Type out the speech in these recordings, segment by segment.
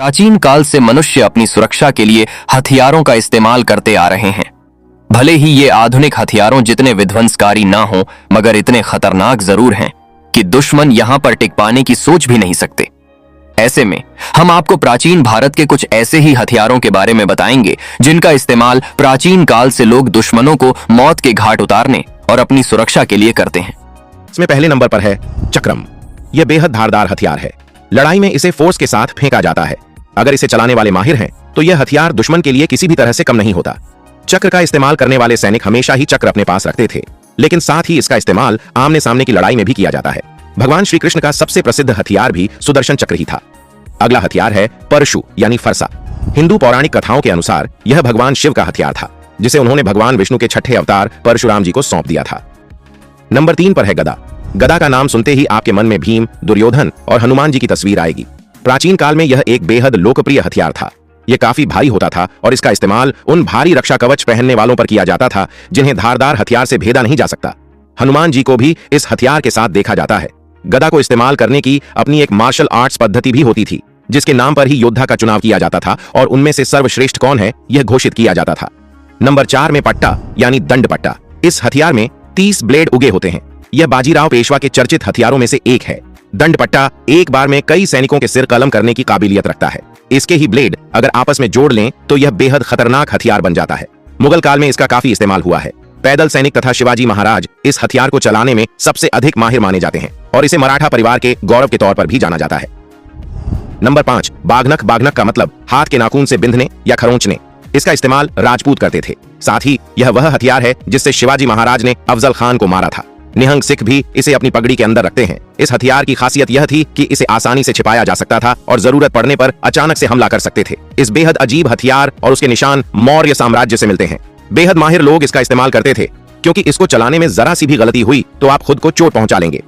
प्राचीन काल से मनुष्य अपनी सुरक्षा के लिए हथियारों का इस्तेमाल करते आ रहे हैं। भले ही ये आधुनिक हथियारों जितने विध्वंसकारी ना हो, मगर इतने खतरनाक जरूर हैं कि दुश्मन यहां पर टिक पाने की सोच भी नहीं सकते। ऐसे में हम आपको प्राचीन भारत के कुछ ऐसे ही हथियारों के बारे में बताएंगे जिनका इस्तेमाल प्राचीन काल से लोग दुश्मनों को मौत के घाट उतारने और अपनी सुरक्षा के लिए करते हैं। इसमें पहले नंबर पर है चक्रम। यह बेहद धारदार हथियार है। लड़ाई में इसे फोर्स के साथ फेंका जाता है। अगर इसे चलाने वाले माहिर हैं तो यह हथियार दुश्मन के लिए किसी भी तरह से कम नहीं होता। चक्र का इस्तेमाल करने वाले सैनिक हमेशा ही चक्र अपने पास रखते थे, लेकिन साथ ही इसका इस्तेमाल आमने सामने की लड़ाई में भी किया जाता है। भगवान श्री कृष्ण का सबसे प्रसिद्ध हथियार भी सुदर्शन चक्र ही था। अगला हथियार है परशु यानी फरसा। हिंदू पौराणिक कथाओं के अनुसार यह भगवान शिव का हथियार था, जिसे उन्होंने भगवान विष्णु के छठे अवतार परशुराम जी को सौंप दिया था। नंबर 3 पर है गदा। गदा का नाम सुनते ही आपके मन में भीम, दुर्योधन और हनुमान जी की तस्वीर आएगी। प्राचीन काल में यह एक बेहद लोकप्रिय हथियार था। यह काफी भारी होता था और इसका इस्तेमाल उन भारी रक्षा कवच पहनने वालों पर किया जाता था जिन्हें धारदार हथियार से भेदा नहीं जा सकता। हनुमान जी को भी इस हथियार के साथ देखा जाता है। गदा को इस्तेमाल करने की अपनी एक मार्शल आर्ट्स पद्धति भी होती थी, जिसके नाम पर ही योद्धा का चुनाव किया जाता था और उनमें से सर्वश्रेष्ठ कौन है यह घोषित किया जाता था। नंबर 4 में पट्टा यानी दंड पट्टा। इस हथियार में 30 ब्लेड उगे होते हैं। यह बाजीराव पेशवा के चर्चित हथियारों में से एक है। दंड पट्टा एक बार में कई सैनिकों के सिर कलम करने की काबिलियत रखता है। इसके ही ब्लेड अगर आपस में जोड़ लें तो यह बेहद खतरनाक हथियार बन जाता है। मुगल काल में इसका काफी इस्तेमाल हुआ है। पैदल सैनिक तथा शिवाजी महाराज इस हथियार को चलाने में सबसे अधिक माहिर माने जाते हैं और इसे मराठा परिवार के गौरव के तौर पर भी जाना जाता है। नंबर 5 बाघनख। बाघनख का मतलब हाथ के नाखून से बिंधने या खरोंचने। इसका इस्तेमाल राजपूत करते थे। साथ ही यह वह हथियार है जिससे शिवाजी महाराज ने अफजल खान को मारा था। निहंग सिख भी इसे अपनी पगड़ी के अंदर रखते हैं। इस हथियार की खासियत यह थी कि इसे आसानी से छिपाया जा सकता था और जरूरत पड़ने पर अचानक से हमला कर सकते थे। इस बेहद अजीब हथियार और उसके निशान मौर्य साम्राज्य से मिलते हैं। बेहद माहिर लोग इसका इस्तेमाल करते थे, क्योंकि इसको चलाने में जरा सी भी गलती हुई तो आप खुद को चोट पहुंचा लेंगे।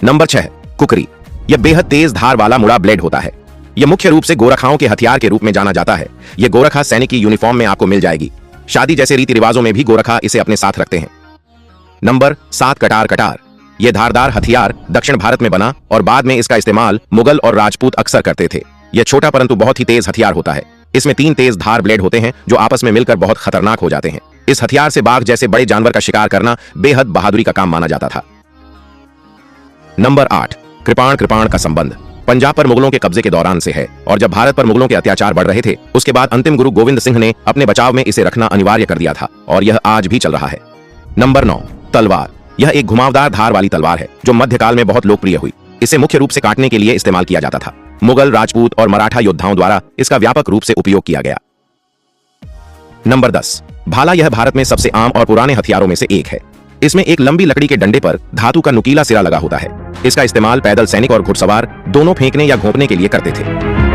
नंबर 6 कुकरी। यह बेहद तेज धार वाला मुड़ा ब्लेड होता है। यह मुख्य रूप से गोरखाओं के हथियार के रूप में जाना जाता है। यह गोरखा सैनिक की यूनिफॉर्म में आपको मिल जाएगी। शादी जैसे रीति रिवाजों में भी गोरखा इसे अपने साथ रखते हैं। नंबर 7 कटार। कटार यह धारदार हथियार दक्षिण भारत में बना और बाद में इसका इस्तेमाल मुगल और राजपूत अक्सर करते थे। यह छोटा परंतु बहुत ही तेज हथियार होता है। इसमें 3 तेज धार ब्लेड होते हैं जो आपस में मिलकर बहुत खतरनाक हो जाते हैं। इस हथियार से बाघ जैसे बड़े जानवर का शिकार करना बेहद बहादुरी का काम माना जाता था। नंबर 8 कृपाण। कृपाण का संबंध पंजाब पर मुगलों के कब्जे के दौरान से है और जब भारत पर मुगलों के अत्याचार बढ़ रहे थे उसके बाद अंतिम गुरु गोविंद सिंह ने अपने बचाव में इसे रखना अनिवार्य कर दिया था और यह आज भी चल रहा है। नंबर 9 तलवार। यह एक घुमावदार धार वाली तलवार है जो मध्यकाल में बहुत लोकप्रिय हुई। इसे मुख्य रूप से काटने के लिए इस्तेमाल किया जाता था। मुगल, राजपूत और मराठा योद्धाओं द्वारा इसका व्यापक रूप से उपयोग किया गया। नंबर 10 भाला। यह भारत में सबसे आम और पुराने हथियारों में से एक है। इसमें एक लंबी लकड़ी के डंडे पर धातु का नुकीला सिरा लगा होता है। इसका इस्तेमाल पैदल सैनिक और घुड़सवार दोनों फेंकने या घोंपने के लिए करते थे।